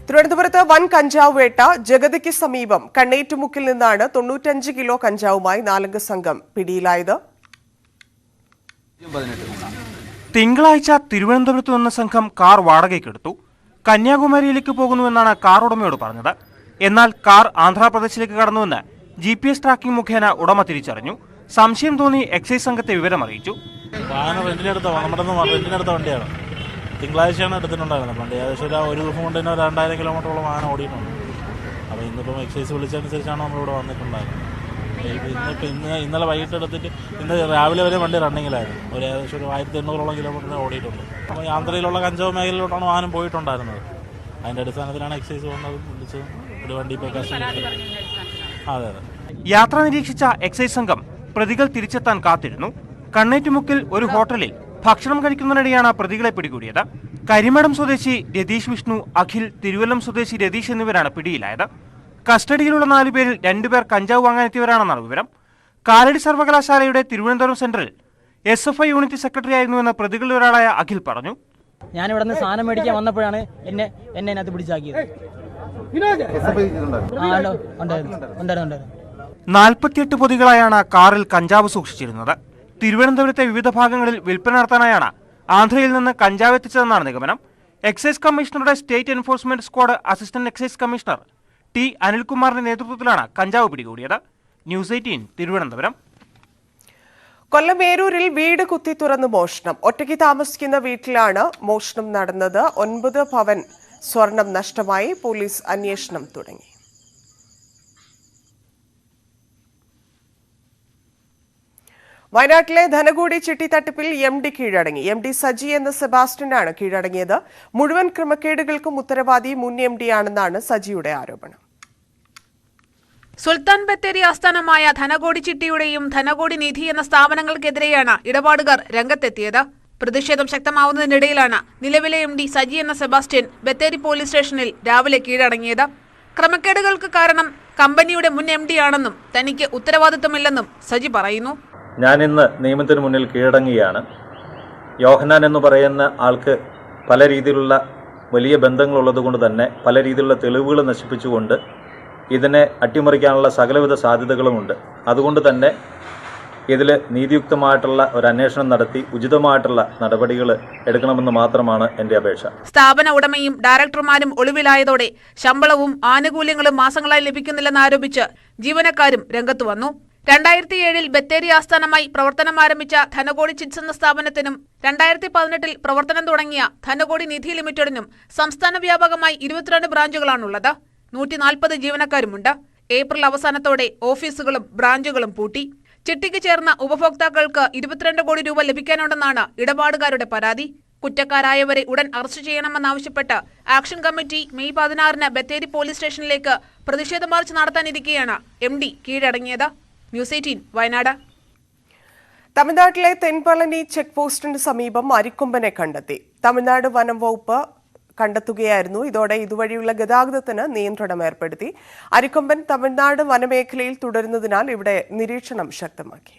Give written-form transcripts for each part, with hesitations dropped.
തിരുവനന്തപുരത്ത് വൻ കഞ്ചാവ് വേട്ട. ജഗതിക്ക് സമീപം കണ്ണേറ്റുമുക്കിൽ നിന്നാണ് 95 കിലോ കഞ്ചാവുമായി 4 സംഘം പിടിയിലായത്. തിങ്കളാഴ്ച തിരുവനന്തപുരത്ത് വന്ന സംഘം കാർ വാടകയ്ക്കെടുത്തു. കന്യാകുമാരിയിലേക്ക് പോകുന്നുവെന്നാണ് കാർ ഉടമയോട് പറഞ്ഞത്. എന്നാൽ കാർ ആന്ധ്രാപ്രദേശിലേക്ക് കടന്നുവെന്ന് GPS ട്രാക്കിംഗ് മുഖേന ഉടമ തിരിച്ചറിഞ്ഞു. സംശയം തോന്നി എക്സൈസ് സംഘത്തെ വിവരമറിയിച്ചു. വണ്ടിയാണ് തിങ്കളാഴ്ചയാണ് എടുത്തിട്ടുണ്ടായിരുന്നത്. വണ്ടി ഏകദേശം ഒരു ദിവസം കൊണ്ട് തന്നെ 2000 കിലോമീറ്ററോളം വാഹനം ഓടിയിട്ടുണ്ട്. അപ്പോൾ ഇന്നിപ്പം എക്സൈസ് വിളിച്ചതനുസരിച്ചാണ് നമ്മളിവിടെ വന്നിട്ടുണ്ടായിരുന്നത്. ഇന്നലെ വൈകിട്ട് എടുത്തിട്ട് ഇന്ന് രാവിലെ വരെ വണ്ടി റണ്ണിങ്ങിലായിരുന്നു. ഏകദേശം ഒരു 1800ഓളം കിലോമീറ്റർ ഓടിയിട്ടുണ്ട്. അപ്പോൾ ആന്ധ്രയിലുള്ള കഞ്ചാവ് മേഖലയിലോട്ടാണ് വാഹനം പോയിട്ടുണ്ടായിരുന്നത്. അതിൻ്റെ അടിസ്ഥാനത്തിലാണ് എക്സൈസ് വന്നത്, വിളിച്ചത്. ഒരു വണ്ടി ഇപ്പോൾ അതെ. യാത്ര നിരീക്ഷിച്ച എക്സൈസ് സംഘം പ്രതികൾ തിരിച്ചെത്താൻ കാത്തിരുന്നു. കണ്ണേറ്റുമുക്കിൽ ഒരു ഹോട്ടലിൽ ഭക്ഷണം കഴിക്കുന്നതിനിടെയാണ് പ്രതികളെ പിടികൂടിയത്. കരിമഠം സ്വദേശി രതീഷ് വിഷ്ണു, അഖിൽ, തിരുവല്ലം സ്വദേശി രതീഷ് എന്നിവരാണ് പിടിയിലായത്. കസ്റ്റഡിയിലുള്ള 4 പേരിൽ 2 പേർ കഞ്ചാവ് വാങ്ങാനെത്തിയവരാണെന്നാണ് വിവരം. കാലടി സർവകലാശാലയുടെ തിരുവനന്തപുരം സെന്ററിൽ SFI യൂണിറ്റ് സെക്രട്ടറി ആയിരുന്നുവെന്ന് പ്രതികളിൽ ഒരാളായ അഖിൽ പറഞ്ഞു. ഞാനിവിടെ നിന്ന് സാധനം മേടിക്കാൻ വന്നപ്പോഴാണ് എന്നെ അതിനകത്ത് പിടിച്ചാക്കിയത്. 48 പൊതികളായാണ് കാറിൽ കഞ്ചാവ് സൂക്ഷിച്ചിരുന്നത്. തിരുവനന്തപുരത്തെ വിവിധ ഭാഗങ്ങളിൽ വിൽപ്പന നടത്താനായാണ് ആന്ധ്രയിൽ നിന്ന് കഞ്ചാവ് എത്തിച്ചതെന്നാണ് നിഗമനം. എക്സൈസ് കമ്മീഷണറുടെ state enforcement squad assistant excise commissioner T. അനിൽകുമാറിന്റെ നേതൃത്വത്തിലാണ് കഞ്ചാവ് പിടികൂടിയത്. ന്യൂസ് 18 തിരുവനന്തപുരം. കൊല്ലം ഏരൂരിൽ വീട് കുത്തി തുറന്ന് മോഷണം. ഒറ്റയ്ക്ക് താമസിക്കുന്ന വീട്ടിലാണ് മോഷണം നടന്നത്. 9 പവൻ സ്വർണം നഷ്ടമായി. പോലീസ് അന്വേഷണം തുടങ്ങി. വയനാട്ടിലെ ധനകൂടി ചിട്ടി തട്ടിപ്പിൽ MD കീഴടങ്ങി. MD സജി എന്ന സെബാസ്റ്റ്യനാണ് കീഴടങ്ങിയത്. മുഴുവൻ ക്രമക്കേടുകൾക്കും ഉത്തരവാദി മുൻ MD ആണെന്നാണ് സജിയുടെ ആരോപണം. സുൽത്താൻ ബത്തേരി ആസ്ഥാനമായ ധനകോടി ചിട്ടിയുടെയും ധനകോടി നിധി എന്ന സ്ഥാപനങ്ങൾക്കെതിരെയാണ് ഇടപാടുകാർ രംഗത്തെത്തിയത്. പ്രതിഷേധം ശക്തമാവുന്നതിനിടയിലാണ് നിലവിലെ MD സജി എന്ന സെബാസ്റ്റ്യൻ ബത്തേരി പോലീസ് സ്റ്റേഷനിൽ രാവിലെ കീഴടങ്ങിയത്. ക്രമക്കേടുകൾക്ക് കാരണം കമ്പനിയുടെ മുൻ MD ആണെന്നും തനിക്ക് ഉത്തരവാദിത്തമില്ലെന്നും സജി പറയുന്നു. ഞാനിന്ന് നിയമത്തിന് മുന്നിൽ കീഴടങ്ങുകയാണ്. യോഹന്നാൻ എന്ന് പറയുന്ന ആൾക്ക് പല രീതിയിലുള്ള വലിയ ബന്ധങ്ങളുള്ളതുകൊണ്ട് തന്നെ പല രീതിയിലുള്ള തെളിവുകൾ നശിപ്പിച്ചുകൊണ്ട് ഇതിനെ അട്ടിമറിക്കാനുള്ള സകലവിധ സാധ്യതകളുമുണ്ട്. അതുകൊണ്ട് തന്നെ ഇതിൽ നീതിയുക്തമായിട്ടുള്ള ഒരു അന്വേഷണം നടത്തി ഉചിതമായിട്ടുള്ള നടപടികൾ എടുക്കണമെന്ന് മാത്രമാണ് എൻ്റെ അപേക്ഷ. സ്ഥാപന ഉടമയും ഡയറക്ടർമാരും ഒളിവിലായതോടെ ശമ്പളവും ആനുകൂല്യങ്ങളും മാസങ്ങളായി ലഭിക്കുന്നില്ലെന്നാരോപിച്ച് ജീവനക്കാരും രംഗത്തു വന്നു. 2007 ബത്തേരി ആസ്ഥാനമായി പ്രവർത്തനം ആരംഭിച്ച ധനകോടി ചിറ്റ്സ് എന്ന സ്ഥാപനത്തിനും 2018 പ്രവർത്തനം തുടങ്ങിയ ധനകോടി നിധി ലിമിറ്റഡിനും സംസ്ഥാന വ്യാപകമായി 22 ബ്രാഞ്ചുകളാണുള്ളത്. 140 ജീവനക്കാരുമുണ്ട്. ഏപ്രിൽ അവസാനത്തോടെ ഓഫീസുകളും ബ്രാഞ്ചുകളും പൂട്ടി. ചിട്ടിക്ക് ചേർന്ന ഉപഭോക്താക്കൾക്ക് 22 കോടി രൂപ ലഭിക്കാനുണ്ടെന്നാണ് ഇടപാടുകാരുടെ പരാതി. കുറ്റക്കാരായവരെ ഉടൻ അറസ്റ്റ് ചെയ്യണമെന്നാവശ്യപ്പെട്ട് action committee May 16 Bathery police സ്റ്റേഷനിലേക്ക് പ്രതിഷേധ മാർച്ച് നടത്താനിരിക്കെയാണ് MD കീഴടങ്ങിയത്. ന്യൂസ് 18 വയനാട്. തമിഴ്നാട്ടിലെ തെൻപളനി ചെക്ക് പോസ്റ്റിന് സമീപം അരിക്കൊമ്പനെ കണ്ടെത്തി. തമിഴ്നാട് വനം വകുപ്പ് കണ്ടെത്തുകയായിരുന്നു. ഇതോടെ ഇതുവഴിയുള്ള ഗതാഗതത്തിന് നിയന്ത്രണം ഏർപ്പെടുത്തി. അരിക്കൊമ്പൻ തമിഴ്നാട് വനമേഖലയിൽ തുടരുന്നതിനാൽ ഇവിടെ നിരീക്ഷണം ശക്തമാക്കി.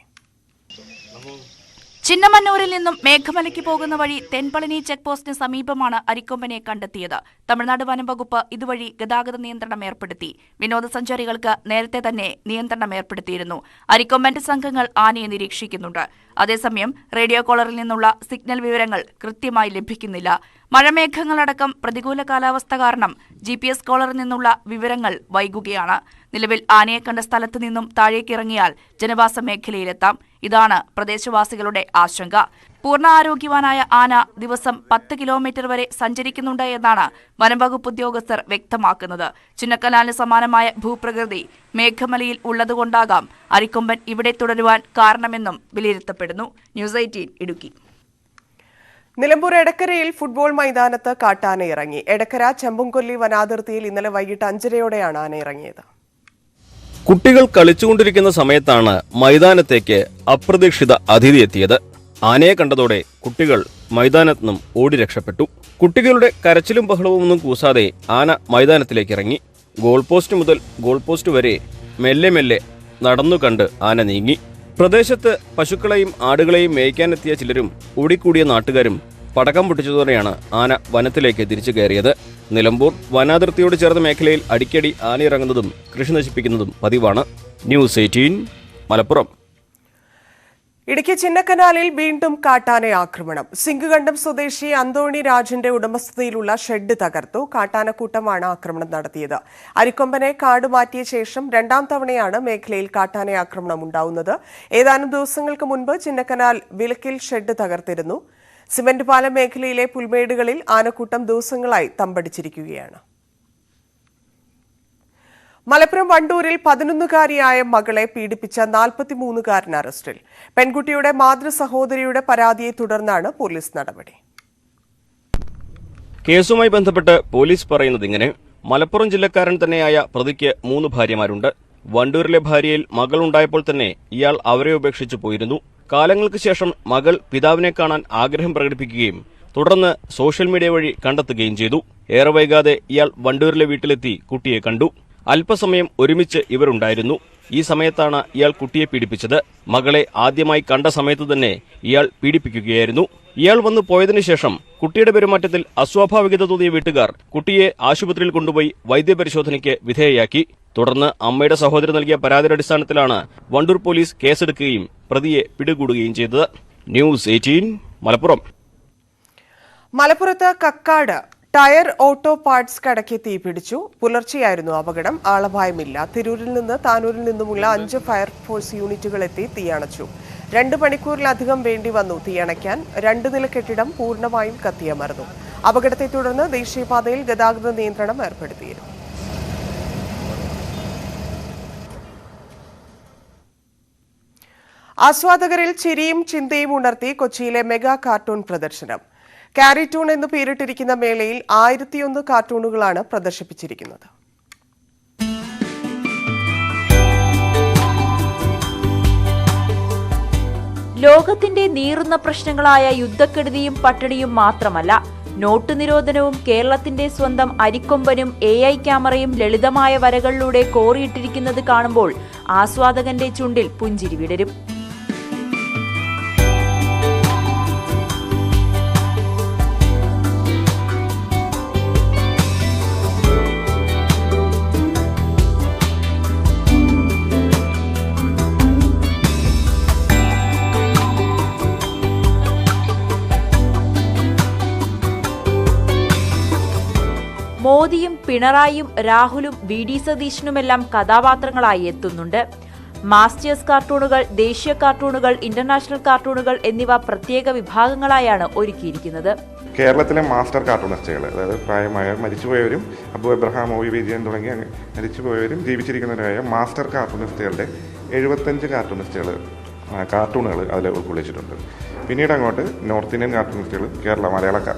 ചിന്നമന്നൂരിൽ നിന്നും മേഘമലയ്ക്ക് പോകുന്ന വഴി തെൻപളനി ചെക്ക് പോസ്റ്റിന് സമീപമാണ് അരിക്കൊമ്പനെ കണ്ടെത്തിയത്. തമിഴ്നാട് വനം വകുപ്പ് ഇതുവഴി ഗതാഗത നിയന്ത്രണം ഏർപ്പെടുത്തി. വിനോദസഞ്ചാരികൾക്ക് നേരത്തെ തന്നെ നിയന്ത്രണം ഏർപ്പെടുത്തിയിരുന്നു. അരിക്കൊമ്പന്റെ സംഘങ്ങൾ ആനയെ നിരീക്ഷിക്കുന്നുണ്ട്. അതേസമയം റേഡിയോ കോളറിൽ നിന്നുള്ള സിഗ്നൽ വിവരങ്ങൾ കൃത്യമായി ലഭിക്കുന്നില്ല. മഴമേഘങ്ങളടക്കം പ്രതികൂല കാലാവസ്ഥ കാരണം GPS കോളറിൽ നിന്നുള്ള വിവരങ്ങൾ വൈകുകയാണ്. നിലവിൽ ആനയെ കണ്ട സ്ഥലത്തു നിന്നും താഴേക്കിറങ്ങിയാൽ ജനവാസ മേഖലയിലെത്താം. ഇതാണ് പ്രദേശവാസികളുടെ ആശങ്ക. പൂർണ്ണ ആരോഗ്യവാനായ ആന ദിവസം 10 കിലോമീറ്റർ വരെ സഞ്ചരിക്കുന്നുണ്ട് എന്നാണ് വനംവകുപ്പ് ഉദ്യോഗസ്ഥർ വ്യക്തമാക്കുന്നത്. ചിന്നക്കനാലിന് സമാനമായ ഭൂപ്രകൃതി മേഘമലയിൽ ഉള്ളതുകൊണ്ടാകാം അരിക്കൊമ്പൻ ഇവിടെ തുടരുവാൻ കാരണമെന്നും വിലയിരുത്തപ്പെടുന്നു. ന്യൂസ് 18 ഇടുക്കി. നിലമ്പൂർ എടക്കരയിൽ ഫുട്ബോൾ മൈതാനത്ത് കാട്ടാന ഇറങ്ങി. എടക്കര ചെമ്പുംകൊല്ലി വനാതിർത്തിയിൽ ഇന്നലെ വൈകിട്ട് 5:30യോടെയാണ് ആന ഇറങ്ങിയത്. കുട്ടികൾ കളിച്ചുകൊണ്ടിരിക്കുന്ന സമയത്താണ് മൈതാനത്തേക്ക് അപ്രതീക്ഷിത അതിഥി എത്തിയത്. ആനയെ കണ്ടതോടെ കുട്ടികൾ മൈതാനത്ത് നിന്നും ഓടി രക്ഷപ്പെട്ടു. കുട്ടികളുടെ കരച്ചിലും ബഹളവും ഒന്നും കൂസാതെ ആന മൈതാനത്തിലേക്ക് ഇറങ്ങി. ഗോൾ പോസ്റ്റ് മുതൽ ഗോൾ പോസ്റ്റ് വരെ മെല്ലെ മെല്ലെ നടന്നു കണ്ട് ആന നീങ്ങി. പ്രദേശത്ത് പശുക്കളെയും ആടുകളെയും മേയ്ക്കാനെത്തിയ ചിലരും ഓടിക്കൂടിയ നാട്ടുകാരും പടക്കം പൊട്ടിച്ചതോടെയാണ് ആന വനത്തിലേക്ക് തിരിച്ചു കയറിയത്. നിലമ്പൂർ വനാതിർത്തിയോട് ചേർന്ന മേഖലയിൽ അടിക്കടി ആനയിറങ്ങുന്നതും കൃഷി നശിപ്പിക്കുന്നതും പതിവാണ്. ന്യൂസ് 18 മലപ്പുറം. ഇടുക്കി ചിന്നക്കനാലിൽ വീണ്ടും കാട്ടാന ആക്രമണം. സിംഗുകണ്ടം സ്വദേശി അന്തോണി രാജിന്റെ ഉടമസ്ഥതയിലുള്ള ഷെഡ് തകർത്തു. കാട്ടാനക്കൂട്ടമാണ് ആക്രമണം നടത്തിയത്. അരിക്കൊമ്പനെ കാട് മാറ്റിയ ശേഷം രണ്ടാം തവണയാണ് മേഖലയിൽ കാട്ടാന ആക്രമണം ഉണ്ടാവുന്നത്. ഏതാനും ദിവസങ്ങൾക്ക് മുൻപ് ചിന്നക്കനാൽ വിലക്കിൽ ഷെഡ് തകർത്തിരുന്നു. സിമന്റ് പാലം മേഖലയിലെ പുൽമേടുകളിൽ ആനക്കൂട്ടം ദിവസങ്ങളായി തമ്പടിച്ചിരിക്കുകയാണ്. മലപ്പുറം വണ്ടൂരിൽ 11-കാരിയായ മകളെ പീഡിപ്പിച്ച 43-കാരൻ അറസ്റ്റിൽ. പെൺകുട്ടിയുടെ മാതൃ സഹോദരിയുടെ പരാതിയെ തുടർന്നാണ് പോലീസ് നടപടി. കേസുമായി ബന്ധപ്പെട്ട് പോലീസ് പറയുന്നത് ഇങ്ങനെ: മലപ്പുറം ജില്ലക്കാരൻ തന്നെയായ പ്രതിക്ക് 3 ഭാര്യമാരുണ്ട്. വണ്ടൂരിലെ ഭാര്യയിൽ മകളുണ്ടായപ്പോൾ തന്നെ ഇയാൾ അവരെ ഉപേക്ഷിച്ചു പോയിരുന്നു. കാലങ്ങൾക്ക് ശേഷം മകൾ പിതാവിനെ കാണാൻ ആഗ്രഹം പ്രകടിപ്പിക്കുകയും തുടർന്ന് സോഷ്യൽ മീഡിയ വഴി കണ്ടെത്തുകയും ചെയ്തു. ഏറെ വൈകാതെ ഇയാൾ വണ്ടൂരിലെ വീട്ടിലെത്തി കുട്ടിയെ കണ്ടു. അല്പസമയം ഒരുമിച്ച് ഇവരുണ്ടായിരുന്നു. ഈ സമയത്താണ് ഇയാൾ കുട്ടിയെ പീഡിപ്പിച്ചത്. മകളെ ആദ്യമായി കണ്ട സമയത്ത് തന്നെ ഇയാൾ പീഡിപ്പിക്കുകയായിരുന്നു. ഇയാൾ വന്നു പോയതിനു ശേഷം കുട്ടിയുടെ പെരുമാറ്റത്തിൽ അസ്വാഭാവികത തോന്നിയ വീട്ടുകാർ കുട്ടിയെ ആശുപത്രിയിൽ കൊണ്ടുപോയി വൈദ്യപരിശോധനയ്ക്ക് വിധേയയാക്കി. തുടർന്ന് അമ്മയുടെ സഹോദരി നൽകിയ പരാതിയുടെ അടിസ്ഥാനത്തിലാണ് വണ്ടൂർ പോലീസ് കേസെടുക്കുകയും പ്രതിയെ പിടികൂടുകയും ചെയ്തത്. ന്യൂസ് 18 മലപ്പുറം. മലപ്പുറത്ത് കക്കാട് ടയർ ഓട്ടോ പാർട്സ് കടയ്ക്ക് തീപിടിച്ചു. പുലർച്ചെയായിരുന്നു അപകടം. ആളപായമില്ല. തിരൂരിൽ നിന്ന് താനൂരിൽ നിന്നുമുള്ള 5 ഫയർഫോഴ്സ് യൂണിറ്റുകൾ എത്തി തീയണച്ചു. 2 മണിക്കൂറിലധികം വേണ്ടി വന്നു തീയണയ്ക്കാൻ. 2 നില കെട്ടിടം പൂർണ്ണമായും കത്തിയമർന്നു. അപകടത്തെ തുടർന്ന് ദേശീയപാതയിൽ ഗതാഗത നിയന്ത്രണം ഏർപ്പെടുത്തിയിരുന്നു. ആസ്വാദകരിൽ ചിരിയും ചിന്തയും ഉണർത്തി കൊച്ചിയിലെ മെഗാ കാർട്ടൂൺ പ്രദർശനം. കാരിറ്റൂൺ എന്ന് പേരിട്ടിരിക്കുന്ന മേളയിൽ 1001 കാർട്ടൂണുകളാണ് പ്രദർശിപ്പിച്ചിരിക്കുന്നത്. ലോകത്തിന്റെ നീറുന്ന പ്രശ്നങ്ങളായ യുദ്ധക്കെടുതിയും പട്ടിണിയും മാത്രമല്ല, നോട്ട് നിരോധനവും കേരളത്തിന്റെ സ്വന്തം അരിക്കൊമ്പനും AI ക്യാമറയും ലളിതമായ വരകളിലൂടെ കോറിയിട്ടിരിക്കുന്നത് കാണുമ്പോൾ ആസ്വാദകന്റെ ചുണ്ടിൽ പുഞ്ചിരി വിടരും. മോദിയും പിണറായിയും രാഹുലും VD സതീശനുമെല്ലാം കഥാപാത്രങ്ങളായി എത്തുന്നുണ്ട്. മാസ്റ്റേഴ്സ് കാർട്ടൂണുകൾ, ദേശീയ കാർട്ടൂണുകൾ, ഇന്റർനാഷണൽ കാർട്ടൂണുകൾ എന്നിവ പ്രത്യേക വിഭാഗങ്ങളായാണ് ഒരുക്കിയിരിക്കുന്നത്. കേരളത്തിലെ മാസ്റ്റർ കാർട്ടൂണിസ്റ്റുകൾ, അതായത് പ്രായമായ മരിച്ചുപോയവരും അബു എബ്രഹാം, OV വിജയൻ തുടങ്ങിയ മരിച്ചുപോയവരും ജീവിച്ചിരിക്കുന്നവരായ മാസ്റ്റർ കാർട്ടൂണിസ്റ്റുകളുടെ 75 കാർട്ടൂണുകൾ അതിൽ ഉൾക്കൊള്ളിച്ചിട്ടുണ്ട്. പിന്നീട് അങ്ങോട്ട് നോർത്ത് ഇന്ത്യൻ കാർട്ടൂണിസ്റ്റുകൾ,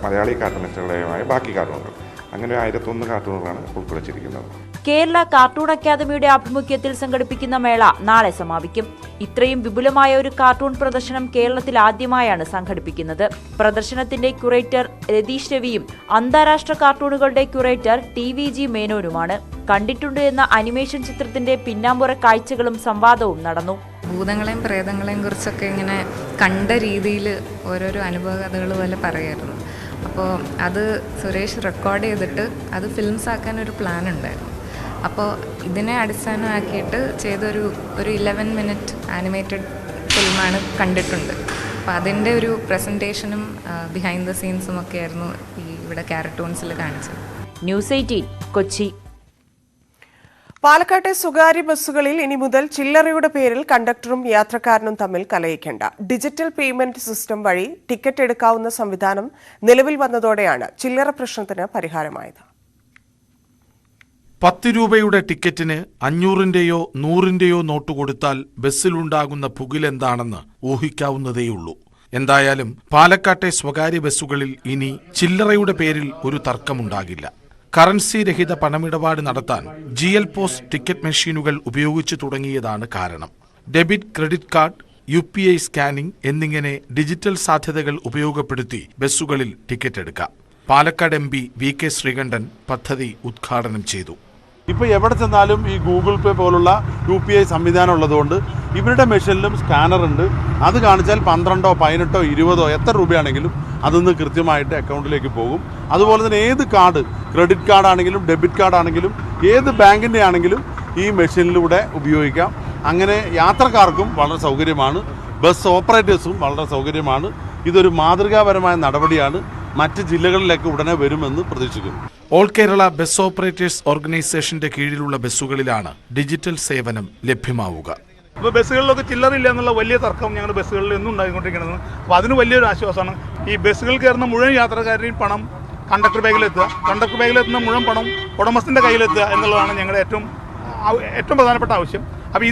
മലയാളി കാർട്ടൂണിസ്റ്റുകളുടെയുമായ ബാക്കി കാർട്ടൂണുകൾ, അങ്ങനെ 1001 കാർട്ടൂണുകളാണ് ഉൾക്കൊള്ളിച്ചിരിക്കുന്നത്. കേരള കാർട്ടൂൺ അക്കാദമിയുടെ ആഭിമുഖ്യത്തിൽ സംഘടിപ്പിക്കുന്ന മേള നാളെ സമാപിക്കും. ഇത്രയും വിപുലമായ ഒരു കാർട്ടൂൺ പ്രദർശനം കേരളത്തിൽ ആദ്യമായാണ് സംഘടിപ്പിക്കുന്നത്. പ്രദർശനത്തിന്റെ ക്യൂറേറ്റർ രതീഷ് രവിയും അന്താരാഷ്ട്ര കാർട്ടൂണുകളുടെ ക്യൂറേറ്റർ TVG മേനോനുമാണ്. കണ്ടിട്ടുണ്ട് എന്ന അനിമേഷൻ ചിത്രത്തിന്റെ പിന്നാമ്പുറ കാഴ്ചകളും സംവാദവും നടന്നു. ഭൂതങ്ങളെയും പ്രേതങ്ങളെയും കുറിച്ചൊക്കെ ഇങ്ങനെ കണ്ട രീതിയിൽ ഓരോരോ അനുഭവ കഥകൾ പോലെ പറയായിരുന്നു. അപ്പോൾ അത് സുരേഷ് റെക്കോർഡ് ചെയ്തിട്ട് അത് ഫിലിംസ് ആക്കാൻ ഒരു പ്ലാൻ ഉണ്ടായിരുന്നു. അപ്പോൾ ഇതിനെ അടിസ്ഥാനമാക്കിയിട്ട് ചെയ്തൊരു 11 മിനിറ്റ് ആനിമേറ്റഡ് ഫിലിമാണ് കണ്ടിട്ടുണ്ട്. അപ്പോൾ അതിൻ്റെ ഒരു പ്രസൻറ്റേഷനും ബിഹൈൻഡ് ദ സീൻസും ഒക്കെ ആയിരുന്നു ഇവിടെ കാർട്ടൂൺസിൽ കാണിച്ചത്. ന്യൂസ് 18 കൊച്ചി. പാലക്കാട്ടെ സ്വകാര്യ ബസ്സുകളിൽ ഇനി മുതൽ ചില്ലറയുടെ പേരിൽ കണ്ടക്ടറും യാത്രക്കാരനും തമ്മിൽ കലയിക്കേണ്ട. ഡിജിറ്റൽ പേയ്മെന്റ് സിസ്റ്റം വഴി ടിക്കറ്റ് എടുക്കാവുന്ന സംവിധാനം നിലവിൽ വന്നതോടെയാണ് ചില്ലറ പ്രശ്നത്തിന് പരിഹാരമായത്. 10 രൂപയുടെ ടിക്കറ്റിന് 500-ന്റെയോ 100-ന്റെയോ നോട്ട് കൊടുത്താൽ ബസ്സിലുണ്ടാകുന്ന പുകിലെന്താണെന്ന് ഊഹിക്കാവുന്നതേയുള്ളൂ. എന്തായാലും പാലക്കാട്ടെ സ്വകാര്യ ബസ്സുകളിൽ ഇനി ചില്ലറയുടെ പേരിൽ ഒരു തർക്കമുണ്ടാകില്ല. കറൻസി രഹിത പണമിടപാട് നടത്താൻ GL പോസ്റ്റ് ടിക്കറ്റ് മെഷീനുകൾ ഉപയോഗിച്ചു തുടങ്ങിയതാണ് കാരണം. Debit, credit card, UPI scanning എന്നിങ്ങനെ ഡിജിറ്റൽ സാധ്യതകൾ ഉപയോഗപ്പെടുത്തി ബസ്സുകളിൽ ടിക്കറ്റ് എടുക്കാം. പാലക്കാട് MP VK ശ്രീകണ്ഠൻ പദ്ധതി ഉദ്ഘാടനം ചെയ്തു. ഇപ്പോൾ എവിടെ ചെന്നാലും ഈ ഗൂഗിൾ പേ പോലുള്ള UPI സംവിധാനം ഉള്ളതുകൊണ്ട് ഇവരുടെ മെഷീനിലും സ്കാനറുണ്ട്. അത് കാണിച്ചാൽ 12, 18, 20 എത്ര രൂപയാണെങ്കിലും അതൊന്ന് കൃത്യമായിട്ട് അക്കൗണ്ടിലേക്ക് പോകും. അതുപോലെ തന്നെ ഏത് കാർഡ്, ക്രെഡിറ്റ് കാർഡ് ആണെങ്കിലും ഡെബിറ്റ് കാർഡ് ആണെങ്കിലും ഏത് ബാങ്കിൻ്റെ ആണെങ്കിലും ഈ മെഷീനിലൂടെ ഉപയോഗിക്കാം. അങ്ങനെ യാത്രക്കാർക്കും വളരെ സൗകര്യമാണ്, ബസ് ഓപ്പറേറ്റേഴ്സും വളരെ സൗകര്യമാണ്. ഇതൊരു മാതൃകാപരമായ നടപടിയാണ്. മറ്റ് ജില്ലകളിലേക്ക് ഉടനെ വരുമെന്ന് പ്രതീക്ഷിക്കുന്നു. ഓൾ കേരള ബസ് ഓപ്പറേറ്റേഴ്സ് ഓർഗനൈസേഷന്റെ കീഴിലുള്ള ബസ്സുകളിലാണ് ഡിജിറ്റൽ സേവനം ലഭ്യമാവുക. അപ്പോൾ ബസ്സുകളിലൊക്കെ ചില്ലറില്ല എന്നുള്ള വലിയ തർക്കം ഞങ്ങളുടെ ബസ്സുകളിൽ എന്നും ഉണ്ടായിക്കൊണ്ടിരിക്കുന്നത്. അപ്പോൾ അതിന് വലിയൊരു ആശ്വാസമാണ്. ഈ ബസ്സുകൾ കയറുന്ന മുഴുവൻ യാത്രക്കാരുടെയും പണം കണ്ടക്ടർ ബാഗിലെത്തുക, കണ്ടക്ടർ ബാഗിലെത്തുന്ന മുഴുവൻ പണം ഉടമസ്ഥൻ്റെ കയ്യിലെത്തുക എന്നുള്ളതാണ് ഞങ്ങളുടെ ഏറ്റവും പ്രധാനപ്പെട്ട ആവശ്യം. അപ്പോൾ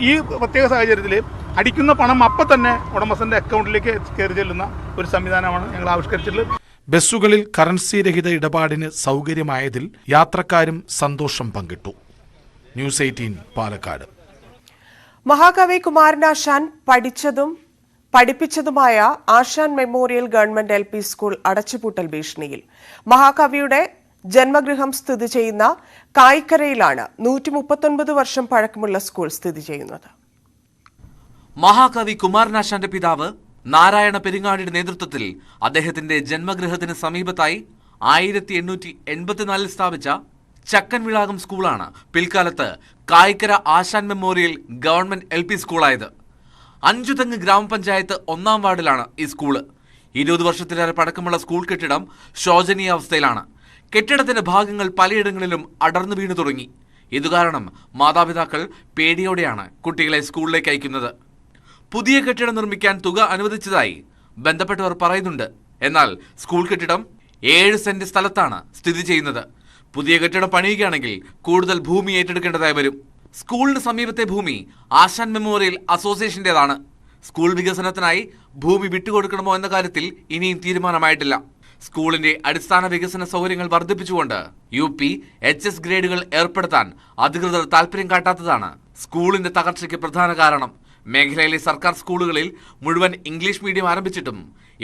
ഈ പ്രത്യേക സാഹചര്യത്തിൽ അടിക്കുന്ന പണം അപ്പം തന്നെ ഉടമസ്ഥൻ്റെ അക്കൗണ്ടിലേക്ക് കയറി ചെല്ലുന്ന ഒരു സംവിധാനമാണ് ഞങ്ങൾ ആവിഷ്കരിച്ചിട്ടുള്ളത്. ബസ്സുകളിൽ കറൻസി രഹിത ഇടപാടിന് സൗകര്യമായതിൽ യാത്രക്കാരും സന്തോഷം പങ്കിട്ടു. ന്യൂസ് 18 പാലക്കാട്. മഹാകവി കുമാരനാശാൻ പഠിപ്പിച്ചതുമായ ആശാൻ മെമ്മോറിയൽ ഗവൺമെന്റ് LP സ്കൂൾ അടച്ചുപൂട്ടൽ ഭീഷണിയിൽ. മഹാകവിയുടെ ജന്മഗൃഹം സ്ഥിതി ചെയ്യുന്ന കായിക്കരയിലാണ് 139 വർഷം പഴക്കമുള്ള സ്കൂൾ സ്ഥിതി ചെയ്യുന്നത്. മഹാകവി കുമാരനാശാന്റെ പിതാവ് നാരായണ പെരിങ്ങാടിയുടെ നേതൃത്വത്തിൽ അദ്ദേഹത്തിന്റെ ജന്മഗൃഹത്തിന് സമീപത്തായി 1884 സ്ഥാപിച്ച ചക്കൻവിളാകം സ്കൂളാണ് പിൽക്കാലത്ത് കായിക്കര ആശാൻ മെമ്മോറിയൽ ഗവൺമെന്റ് LP സ്കൂളായത്. അഞ്ചുതെങ്ങ് ഗ്രാമപഞ്ചായത്ത് 1-ാം വാർഡിലാണ് ഈ സ്കൂള്. 20 വർഷത്തിലേറെ പഴക്കമുള്ള സ്കൂൾ കെട്ടിടം ശോചനീയ അവസ്ഥയിലാണ്. കെട്ടിടത്തിന്റെ ഭാഗങ്ങൾ പലയിടങ്ങളിലും അടർന്നു വീണു തുടങ്ങി. ഇതുകാരണം മാതാപിതാക്കൾ പേടിയോടെയാണ് കുട്ടികളെ സ്കൂളിലേക്ക് അയക്കുന്നത്. പുതിയ കെട്ടിടം നിർമ്മിക്കാൻ തുക അനുവദിച്ചതായി ബന്ധപ്പെട്ടവർ പറയുന്നുണ്ട്. എന്നാൽ സ്കൂൾ കെട്ടിടം 7 സെന്റ് സ്ഥലത്താണ് സ്ഥിതി ചെയ്യുന്നത്. പുതിയ കെട്ടിടം പണിയുകയാണെങ്കിൽ കൂടുതൽ ഭൂമി ഏറ്റെടുക്കേണ്ടതായി വരും. സ്കൂളിന് സമീപത്തെ ഭൂമി ആശാൻ മെമ്മോറിയൽ അസോസിയേഷന്റേതാണ്. സ്കൂൾ വികസനത്തിനായി ഭൂമി വിട്ടുകൊടുക്കണമോ എന്ന കാര്യത്തിൽ ഇനിയും തീരുമാനമായിട്ടില്ല. സ്കൂളിന്റെ അടിസ്ഥാന വികസന സൗകര്യങ്ങൾ വർദ്ധിപ്പിച്ചുകൊണ്ട് UP HS ഗ്രേഡുകൾ ഏർപ്പെടുത്താൻ അധികൃതർ താൽപര്യം കാട്ടാത്തതാണ് സ്കൂളിന്റെ തകർച്ചയ്ക്ക് പ്രധാന കാരണം. മേഖലയിലെ സർക്കാർ സ്കൂളുകളിൽ മുഴുവൻ ഇംഗ്ലീഷ് മീഡിയം ആരംഭിച്ചിട്ടും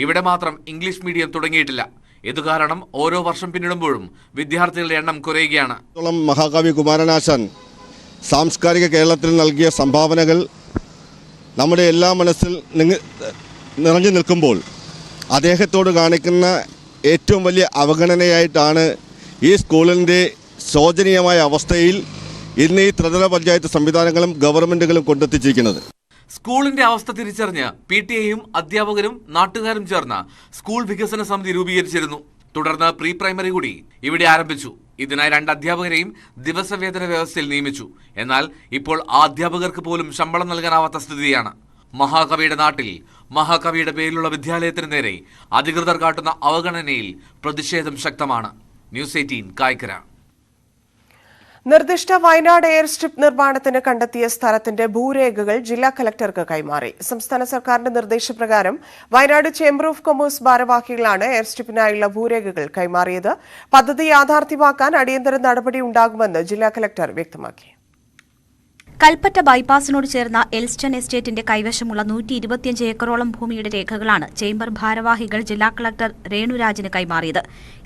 ഇവിടെ മാത്രം ഇംഗ്ലീഷ് മീഡിയം തുടങ്ങിയിട്ടില്ല. ഇതുകാരണം ഓരോ വർഷം പിന്നിടുമ്പോഴും വിദ്യാർത്ഥികളുടെ എണ്ണം കുറയുകയാണ്. മഹാകവി കുമാരനാശാൻ സാംസ്കാരിക കേരളത്തിൽ നൽകിയ സംഭാവനകൾ നമ്മുടെ എല്ലാ മനസ്സിൽ നിറഞ്ഞു നിൽക്കുമ്പോൾ അദ്ദേഹത്തോട് കാണിക്കുന്ന ഏറ്റവും വലിയ അവഗണനയായിട്ടാണ് ഈ സ്കൂളിൻ്റെ ശോചനീയമായ അവസ്ഥയിൽ ഇന്ന് ഈ ത്രിതല പഞ്ചായത്ത് സംവിധാനങ്ങളും ഗവൺമെന്റുകളും കൊണ്ടെത്തിച്ചിരിക്കുന്നത്. സ്കൂളിന്റെ അവസ്ഥ തിരിച്ചറിഞ്ഞ് PTA-യും അധ്യാപകരും നാട്ടുകാരും ചേർന്ന് സ്കൂൾ വികസന സമിതി രൂപീകരിച്ചിരുന്നു. തുടർന്ന് പ്രീ പ്രൈമറി കൂടി ഇവിടെ ആരംഭിച്ചു. ഇതിനായി 2 അധ്യാപകരെയും ദിവസവേതന വ്യവസ്ഥയിൽ നിയമിച്ചു. എന്നാൽ ഇപ്പോൾ ആ അധ്യാപകർക്ക് പോലും ശമ്പളം നൽകാനാവാത്ത സ്ഥിതിയാണ്. മഹാകവിയുടെ നാട്ടിൽ മഹാകവിയുടെ പേരിലുള്ള വിദ്യാലയത്തിന് നേരെ അധികൃതർ കാട്ടുന്ന അവഗണനയിൽ പ്രതിഷേധം ശക്തമാണ്. ന്യൂസ് 18 കായിക്കര. നിർദ്ദിഷ്ട വയനാട് എയർ സ്ട്രിപ്പ് നിർമ്മാണത്തിന് കണ്ടെത്തിയ സ്ഥലത്തിന്റെ ഭൂരേഖകൾ ജില്ലാ കലക്ടർക്ക് കൈമാറി. സംസ്ഥാന സർക്കാരിന്റെ നിർദ്ദേശപ്രകാരം വയനാട് ചേംബർ ഓഫ് കൊമേഴ്സ് ഭാരവാഹികളാണ് എയർ സ്ട്രിപ്പിനായുള്ള ഭൂരേഖകൾ കൈമാറിയത്. പദ്ധതി യാഥാർത്ഥ്യമാക്കാൻ അടിയന്തര നടപടി ഉണ്ടാകുമെന്ന് ജില്ലാ കലക്ടർ വ്യക്തമാക്കി. കൽപ്പറ്റ ബൈപ്പാസിനോട് ചേർന്ന എൽസ്റ്റൺ എസ്റ്റേറ്റിന്റെ കൈവശമുള്ള 125 ഏക്കറോളം ഭൂമിയുടെ രേഖകളാണ് ചേംബർ ഭാരവാഹികൾ ജില്ലാ കളക്ടർ രേണുരാജിന് കൈമാറിയത്.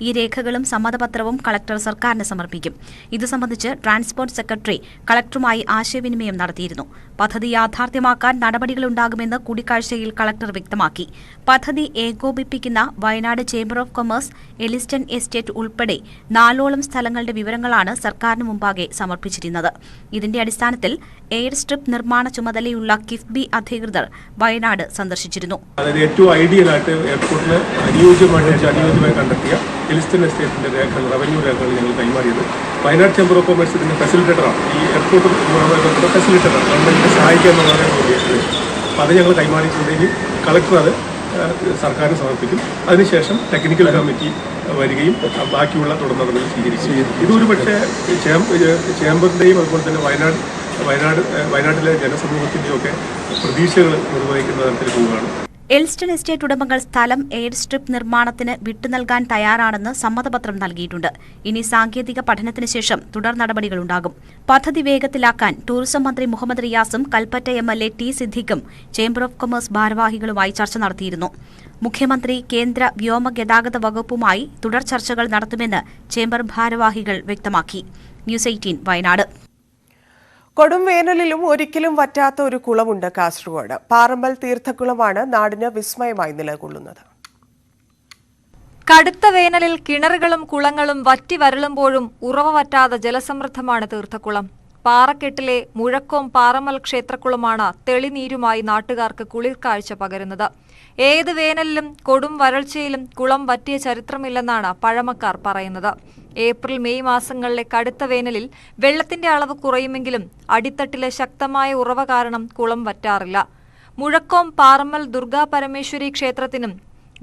ഈ രേഖകളും സമ്മതപത്രവും കളക്ടർ സർക്കാരിന് സമർപ്പിക്കും. ഇത് സംബന്ധിച്ച് ട്രാൻസ്പോർട്ട് സെക്രട്ടറി കളക്ടറുമായി ആശയവിനിമയം നടത്തിയിരുന്നു. പദ്ധതി യാഥാർത്ഥ്യമാക്കാൻ നടപടികളുണ്ടാകുമെന്ന് കൂടിക്കാഴ്ചയിൽ കളക്ടർ വ്യക്തമാക്കി. പദ്ധതി ഏകോപിപ്പിക്കുന്ന Wayanad chamber of commerce, Elston estate ഉൾപ്പെടെ 4ഓളം സ്ഥലങ്ങളുടെ വിവരങ്ങളാണ് സർക്കാരിന് മുമ്പാകെ സമർപ്പിച്ചിരുന്നത്. ഇതിന്റെ അടിസ്ഥാനത്തിൽ എയർ സ്ട്രിപ്പ് നിർമ്മാണ ചുമതലയുള്ള കിഫ്ബി അധികൃതർ വയനാട് സന്ദർശിച്ചിരുന്നു. അതായത് ഏറ്റവും ഐഡിയലായിട്ട് എയർപോർട്ടിന് അനുയോജ്യമായി കണ്ടെത്തിയ എലിസ്റ്റൺ എസ്റ്റേറ്റിന്റെ രേഖകൾ, റവന്യൂ രേഖകൾ ഞങ്ങൾ കൈമാറിയത് വയനാട് ചേംബർ ഓഫ് കൊമേഴ്സ് ഇതിന്റെ ഫെസിലിറ്റേറ്ററാണ്. ഈ എയർപോർട്ട് ഫെസിലിറ്റേറ്ററാണ്, ഗവൺമെന്റിനെ സഹായിക്കുക എന്നുള്ളതാണ് ഉദ്ദേശിച്ചത്. അപ്പോൾ അത് ഞങ്ങൾ കൈമാറിയിട്ടുണ്ടെങ്കിൽ കളക്ടർ അത് സർക്കാരിന് സമർപ്പിക്കും. അതിനുശേഷം ടെക്നിക്കൽ കമ്മിറ്റി വരികയും ബാക്കിയുള്ള തുടർ നടപടികൾ സ്വീകരിക്കും. ഇതൊരു പക്ഷേ ചേംബറിൻ്റെയും അതുപോലെ തന്നെ വയനാട്ടിലെ ജനസമൂഹത്തിൻ്റെയും ഒക്കെ പ്രതീക്ഷകൾ നിർവഹിക്കുന്ന തരത്തിൽ പോവുകയാണ്. എൽസ്റ്റൺ എസ്റ്റേറ്റ് ഉടമകൾ സ്ഥലം എയർ സ്ട്രിപ്പ് നിർമ്മാണത്തിന് വിട്ടുനൽകാൻ തയ്യാറാണെന്ന് സമ്മതപത്രം നൽകിയിട്ടുണ്ട്. ഇനി സാങ്കേതിക പഠനത്തിന് ശേഷം തുടർ നടപടികളുണ്ടാകും. പദ്ധതി വേഗത്തിലാക്കാൻ ടൂറിസം മന്ത്രി മുഹമ്മദ് റിയാസും കൽപ്പറ്റ MLA T സിദ്ദിഖും ചേംബർ ഓഫ് കൊമേഴ്സ് ഭാരവാഹികളുമായി ചർച്ച നടത്തിയിരുന്നു. മുഖ്യമന്ത്രി കേന്ദ്ര വ്യോമ ഗതാഗത വകുപ്പുമായി തുടർ ചർച്ചകൾ നടത്തുമെന്ന് ചേംബർ ഭാരവാഹികൾ വ്യക്തമാക്കി. ന്യൂസ് 18 വയനാട്. കൊടും വേനലിലും ഒരിക്കലും വറ്റാത്ത ഒരു കുളമുണ്ട് കാസർഗോഡ്. പാറമ്പൽ തീർത്ഥക്കുളമാണ് നാടിന് വിസ്മയമായി നിലകൊള്ളുന്നത്. കടുത്ത വേനലിൽ കിണറുകളും കുളങ്ങളും വറ്റി വരളുമ്പോഴും ഉറവ വറ്റാതെ ജലസമൃദ്ധമാണ് തീർത്ഥക്കുളം. പാറക്കെട്ടിലെ മുഴക്കോം പാറമൽ ക്ഷേത്രക്കുളമാണ് തെളിനീരുമായി നാട്ടുകാർക്ക് കുളിർക്കാഴ്ച പകരുന്നത്. ഏത് വേനലിലും കൊടും വരൾച്ചയിലും കുളം വറ്റിയ ചരിത്രമില്ലെന്നാണ് പഴമക്കാർ പറയുന്നത്. ഏപ്രിൽ മെയ് മാസങ്ങളിലെ കടുത്ത വേനലിൽ വെള്ളത്തിന്റെ അളവ് കുറയുമെങ്കിലും അടിത്തട്ടിലെ ശക്തമായ ഉറവ കാരണം കുളം വറ്റാറില്ല. മുഴക്കോം പാറമൽ ദുർഗാ പരമേശ്വരി ക്ഷേത്രത്തിനും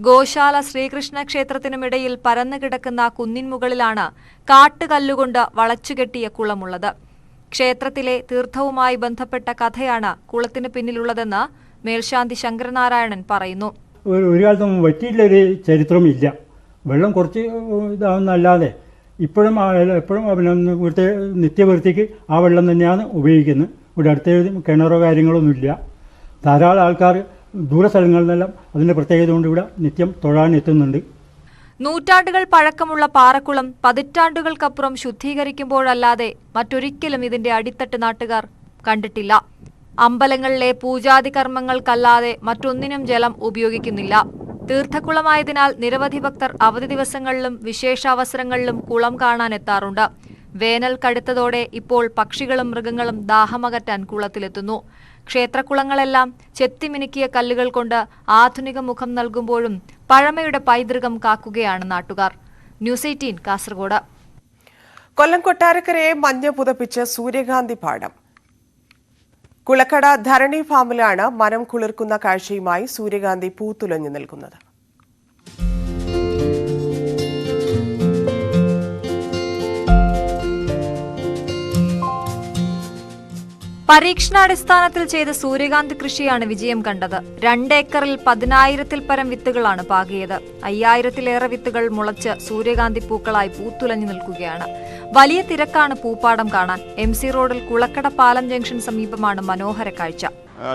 ഗോശാല ശ്രീകൃഷ്ണ ക്ഷേത്രത്തിനുമിടയിൽ പരന്നു കിടക്കുന്ന കുന്നിൻ മുകളിലാണ് കാട്ടുകല്ലുകൊണ്ട് വളച്ചുകെട്ടിയ കുളമുള്ളത്. ക്ഷേത്രത്തിലെ തീർത്ഥവുമായി ബന്ധപ്പെട്ട കഥയാണ് കുളത്തിന് പിന്നിലുള്ളതെന്ന് മേൽശാന്തി ശങ്കരനാരായണൻ പറയുന്നു. ഒരു കാലത്തും വറ്റിയിട്ടൊരു ചരിത്രമില്ല. വെള്ളം കുറച്ച് ഇതാവുന്നല്ലാതെ ഇപ്പോഴും ഇവിടുത്തെ നിത്യവൃത്തിക്ക് ആ വെള്ളം തന്നെയാണ് ഉപയോഗിക്കുന്നത്. ഇവിടെ അടുത്ത കിണറോ കാര്യങ്ങളൊന്നുമില്ല. ധാരാളം ആൾക്കാർ ദൂരസ്ഥലങ്ങളിൽ നിന്നെല്ലാം അതിൻ്റെ പ്രത്യേകത കൊണ്ട് ഇവിടെ നിത്യം തൊഴാൻ എത്തുന്നുണ്ട്. നൂറ്റാണ്ടുകൾ പഴക്കമുള്ള പാറക്കുളം പതിറ്റാണ്ടുകൾക്കപ്പുറം ശുദ്ധീകരിക്കുമ്പോഴല്ലാതെ മറ്റൊരിക്കലും ഇതിന്റെ അടിത്തട്ട് നാട്ടുകാർ കണ്ടിട്ടില്ല. അമ്പലങ്ങളിലെ പൂജാതി കർമ്മങ്ങൾക്കല്ലാതെ മറ്റൊന്നിനും ജലം ഉപയോഗിക്കുന്നില്ല. തീർത്ഥക്കുളമായതിനാൽ നിരവധി ഭക്തർ അവധി ദിവസങ്ങളിലും വിശേഷാവസരങ്ങളിലും കുളം കാണാനെത്താറുണ്ട്. വേനൽ കടുത്തതോടെ ഇപ്പോൾ പക്ഷികളും മൃഗങ്ങളും ദാഹമകറ്റാൻ കുളത്തിലെത്തുന്നു. ക്ഷേത്രക്കുളങ്ങളെല്ലാം ചെത്തിമിനുക്കിയ കല്ലുകൾ കൊണ്ട് ആധുനിക മുഖം നൽകുമ്പോഴും പഴമയുടെ പൈതൃകം കാക്കുകയാണ് നാട്ടുകാർ. ന്യൂസ് 18 കാസർഗോഡ്. കൊല്ലം കൊട്ടാരക്കരയെ മഞ്ഞ പുതപ്പിച്ച് സൂര്യകാന്തി പാടം. കുളക്കട ധരണി ഫാമിലാണ് മനം കുളിർക്കുന്ന കാഴ്ചയുമായി സൂര്യകാന്തി പൂത്തുലഞ്ഞു നിൽക്കുന്നത്. പരീക്ഷണാടിസ്ഥാനത്തിൽ ചെയ്ത സൂര്യകാന്തി കൃഷിയാണ് വിജയം കണ്ടത്. 2 ഏക്കറിൽ 10,000-ൽ പരം വിത്തുകളാണ് പാകിയത്. 5,000-ലേറെ വിത്തുകൾ മുളച്ച് സൂര്യകാന്തി പൂക്കളായി പൂത്തുലഞ്ഞു നിൽക്കുകയാണ്. വലിയ തിരക്കാണ് പൂപ്പാടം കാണാൻ. MC റോഡിൽ കുളക്കട പാലം ജംഗ്ഷൻ സമീപമാണ് മനോഹര കാഴ്ച.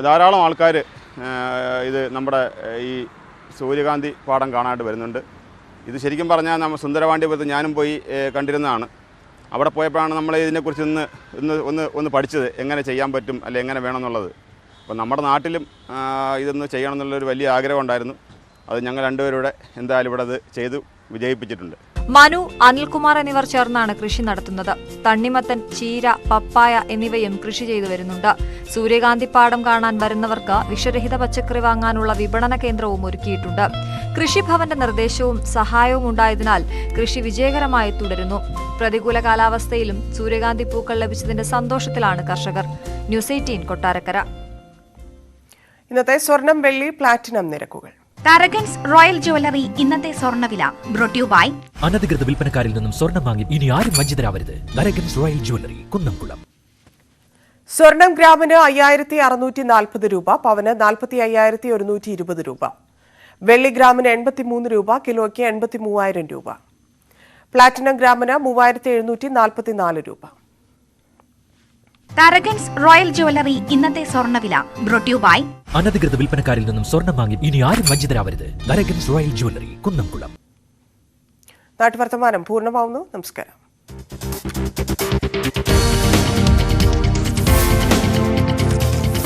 ധാരാളം ആൾക്കാർ ഇത് നമ്മുടെ ഈ സൂര്യകാന്തി പാടം കാണാനായിട്ട് വരുന്നുണ്ട്. ഇത് ശരിക്കും പറഞ്ഞാൽ നമ്മൾ സുന്ദരവാണ്ടിപുരത്ത് ഞാനും പോയി കണ്ടിരുന്നതാണ്. അവിടെ പോയപ്പോഴാണ് നമ്മൾ ഇതിനെക്കുറിച്ച് ഒന്ന് പഠിച്ചത്, എങ്ങനെ ചെയ്യാൻ പറ്റും അല്ലെ എങ്ങനെ വേണമെന്നുള്ളത്. അപ്പോൾ നമ്മുടെ നാട്ടിലും ഇതൊന്ന് ചെയ്യണം എന്നുള്ളൊരു വലിയ ആഗ്രഹം ഉണ്ടായിരുന്നു. അത് ഞങ്ങൾ രണ്ടുപേരുടെ എന്തായാലും ഇവിടെ അത് ചെയ്തു വിജയിപ്പിച്ചിട്ടുണ്ട്. മനു, അനിൽകുമാർ എന്നിവർ ചേർന്നാണ് കൃഷി നടത്തുന്നത്. തണ്ണിമത്തൻ, ചീര, പപ്പായ എന്നിവയും കൃഷി ചെയ്തു വരുന്നുണ്ട്. സൂര്യകാന്തി പാടം കാണാൻ വരുന്നവർക്ക് വിഷരഹിത പച്ചക്കറി വാങ്ങാനുള്ള വിപണന കേന്ദ്രവും ഒരുക്കിയിട്ടുണ്ട്. കൃഷിഭവന്റെ നിർദ്ദേശവും സഹായവും ഉണ്ടായതിനാൽ കൃഷി വിജയകരമായി തുടരുന്നു. പ്രതികൂല കാലാവസ്ഥയിലും സൂര്യകാന്തി പൂക്കൾ ലഭിച്ചതിന്റെ സന്തോഷത്തിലാണ് കർഷകർ. ന്യൂസ് 18 കൊട്ടാരക്കര. ഇന്നത്തെ സ്വർണം, വെള്ളി, പ്ലാറ്റിനം നിരക്കുകൾ. തരകൻസ് റോയൽ ജ്വല്ലറി ഇന്നത്തെ സ്വർണ്ണവില ബ്രോട്ട് യു ബൈ അനധികൃത വിൽപ്പനക്കാരിൽ നിന്നും സ്വർണം വാങ്ങി ഇനി ആരും വഞ്ചിതരാവരുത്. Tharakans royal jewellery, Kunnamkulam. സ്വർണം ഗ്രാമിന് 5,640 രൂപ, പവന് 45,120 രൂപ. വെള്ളി ഗ്രാമിന് 83 രൂപ, കിലോയ്ക്ക് 83,000 രൂപ. പ്ലാറ്റിനം ഗ്രാമിന് 3,744 രൂപ. തരകൻസ് റോയൽ ജ്വല്ലറി ഇന്നത്തെ സ്വർണ്ണവില ബ്രോട്ട് യു ബൈ അനധികൃത വിൽപ്പനക്കാരിൽ നിന്നും സ്വർണം വാങ്ങി ഇനി ആരും വഞ്ചിതരാവരുത്. Tharakans royal jewellery, Kunnamkulam. നാട്ടുവർത്തമാനം പൂർണ്ണമാവുന്നു. നമസ്കാരം.